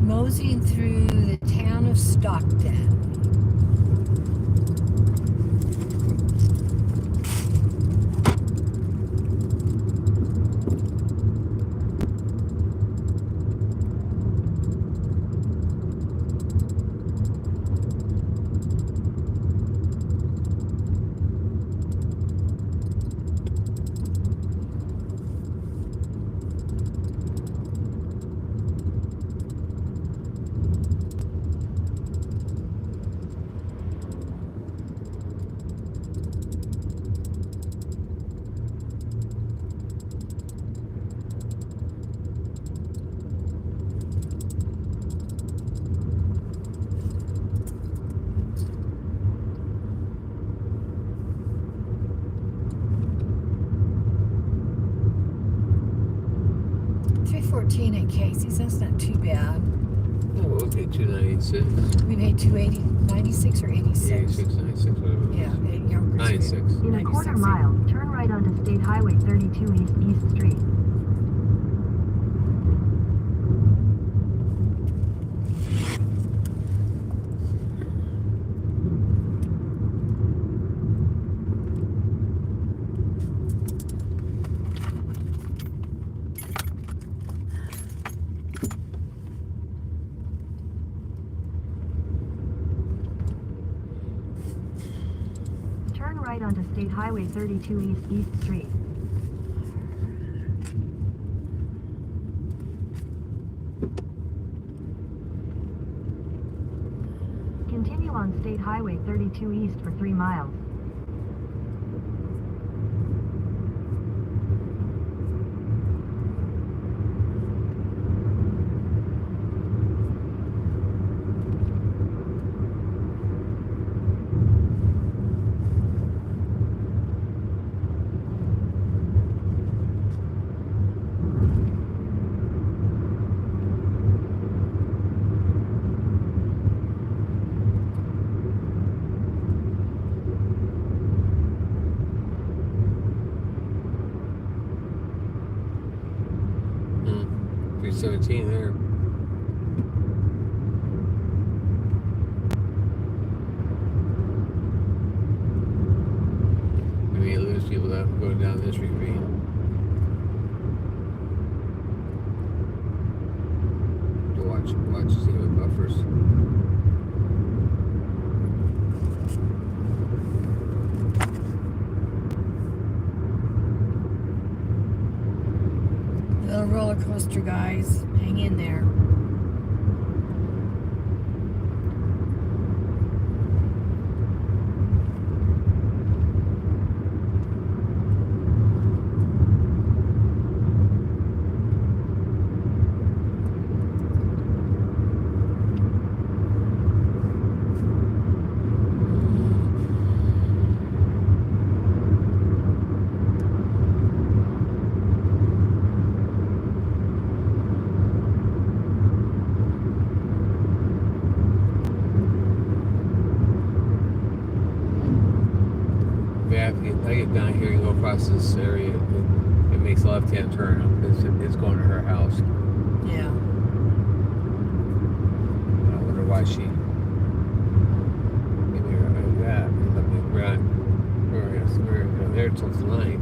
Moseying through the town of Stockton. $3.14 at Casey's. That's not too bad. No, we'll pay $2.96. We paid $2.96 or 86. 86, 96, whatever. it Yeah, was. the Yonkers. 96. In a quarter 96. mile, turn right onto State Highway 32 East Street. Turn right onto State Highway 32 East Street. Continue on State Highway 32 East for 3 miles. Hmm. 317 there. Maybe you lose people that going down this ravine. see what buffers. Little roller coaster, guys. Hang in there. I get down here and go across this area. It makes a left-hand turn. It's going to her house. Yeah. I wonder why she gave me that. We're there till tonight.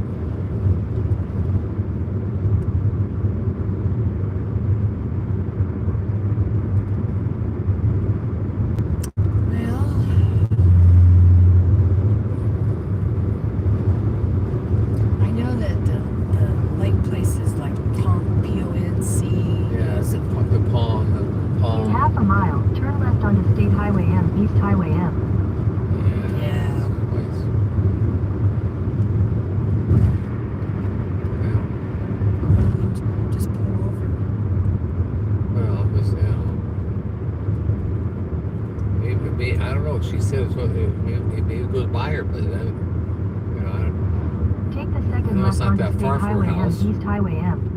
Half a mile, turn left onto State Highway M, East Highway M. Yeah. Just pull over. Well, maybe I don't know. She said maybe it goes by her, but Take the second left onto State Highway M, East Highway M.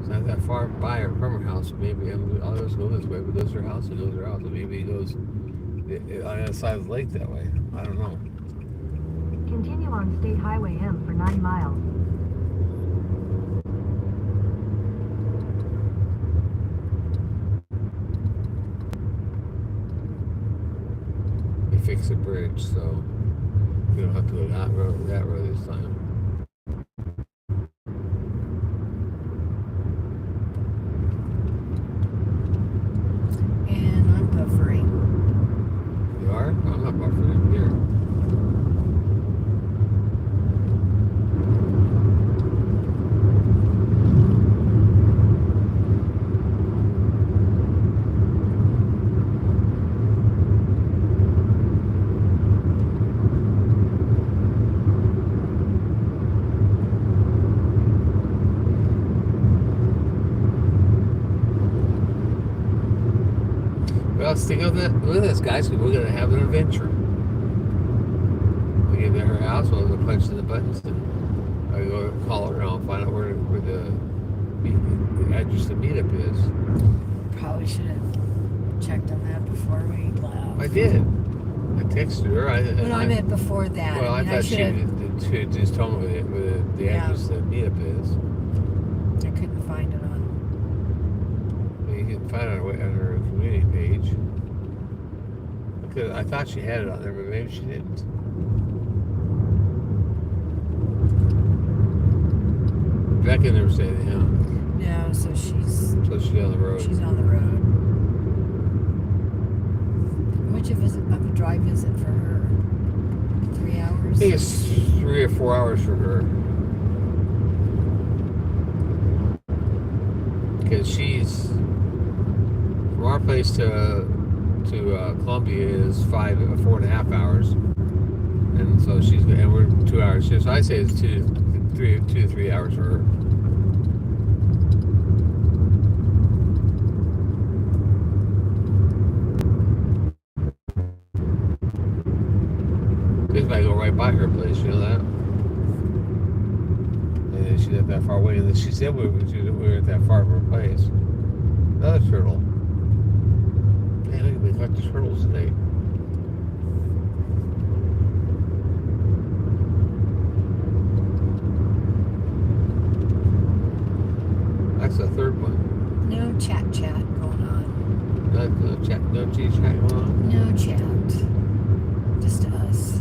Not that far by her from her house. Maybe I'll just go this way, but goes to her house and goes to her house. And maybe it goes on the other side of the lake that way. I don't know. Continue on State Highway M for 9 miles. They fixed the bridge, so we don't have to go that road this time. I'm not buffering here. Well, stick with it. Look at this, guys. We're going to have an adventure. We get to her house, we'll go punch the buttons, and I go call her, and I'll find out where the address the meetup is. Probably should have checked on that before we left. I did. I texted her. I meant before that. Well, I thought she just told me where the address the meetup is. I couldn't find it on. Well, you can find it on her community page. Because I thought she had it on there, but maybe she didn't. Becca never said anything. No, so she's on the road. She's on the road. How much of a drive is it for her? 3 hours? I think it's 3 or 4 hours for her. Because she's from our place to Columbia is 4.5 hours, and so and we're 2 hours. So I say it's 2 to 3 hours for her. Because I go right by her place, you know that? And then she's not that far away. And then she said we weren't that far from her place. Another turtle. Man, look at me collect the turtles today. That's the third one. No chat going on. No chat going on? No chat. Just us.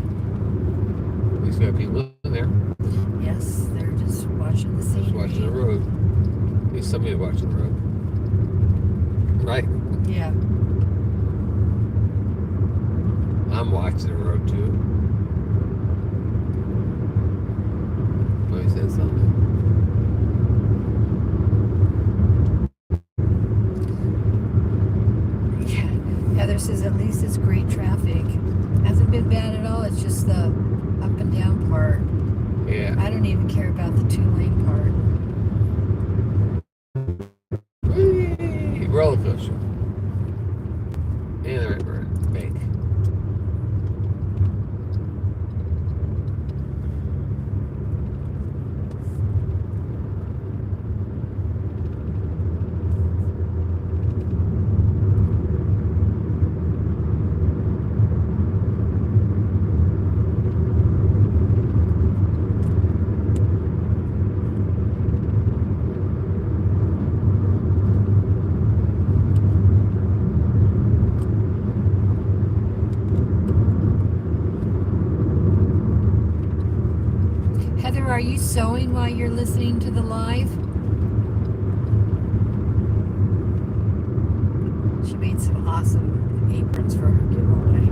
At least we have people in there. Yes, they're just watching the scenery. Just watching the road. At least somebody's watching the road. Right. Yeah. I'm watching the road too. Oh, he said something. Heather says at least it's great traffic. Hasn't been bad at all. It's just the up and down part. Yeah. I don't even care about the 2-lane part. Whee! Roller coaster. And the river bank. Heather, are you sewing while you're listening to the live? She made some awesome aprons for her giveaway.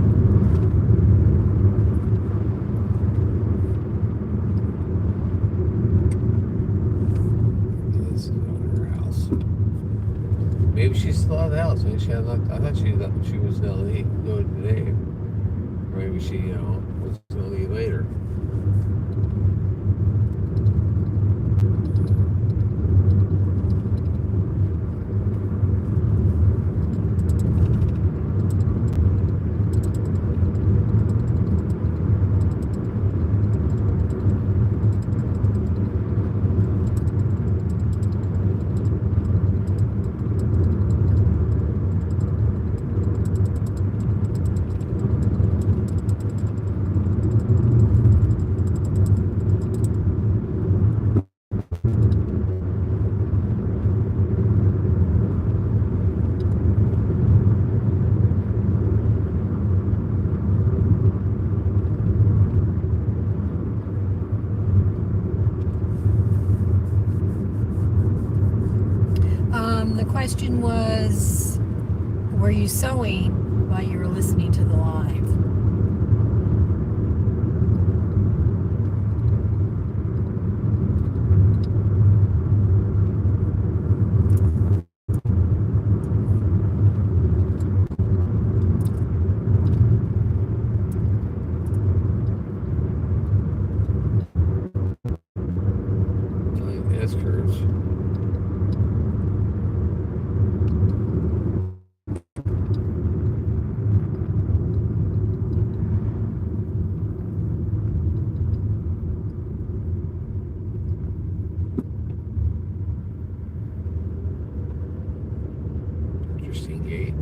This is on her house. Maybe she's still at the house. Maybe she had not. I thought she was gonna leave today. Or maybe she, was gonna leave later. The question was, were you sewing while you were listening to the live? S curves. Interesting gate.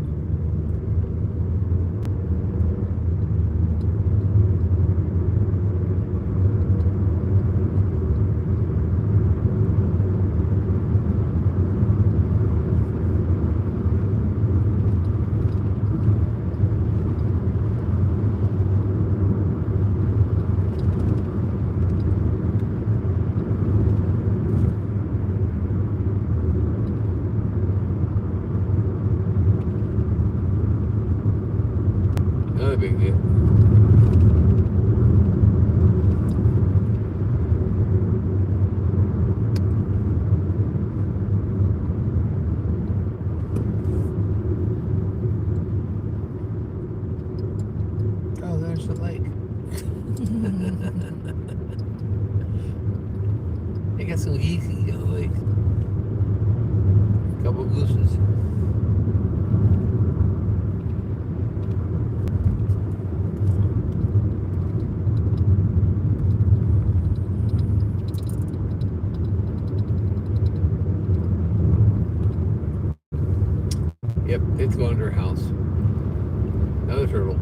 Another big deal. Oh, there's the lake. They got some geese on the lake. A couple gooses. Yep, it's going to her house. Another turtle.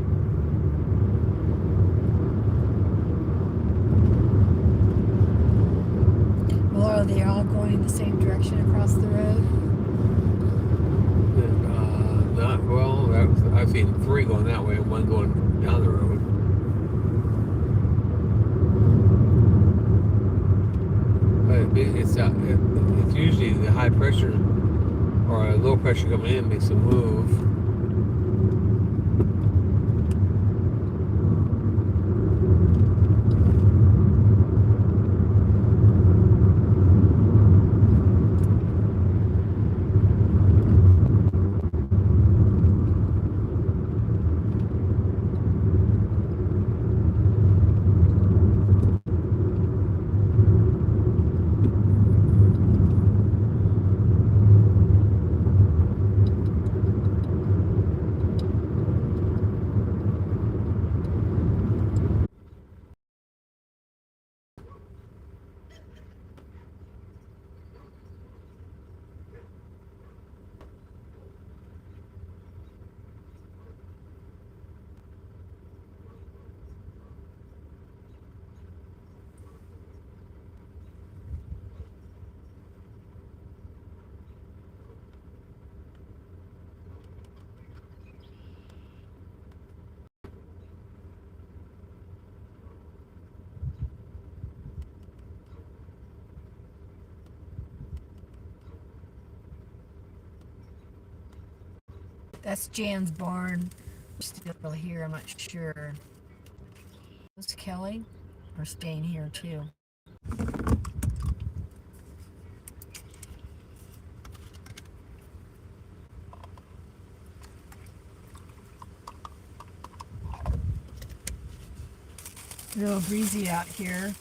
Well, are they all going the same direction across the road? Not well. I've seen 3 going that way and 1 going down the road. But it's usually the high pressure or a low pressure coming in makes a move. That's Jan's barn. We're still here, I'm not sure. Was Kelly? Or staying here too? A little breezy out here.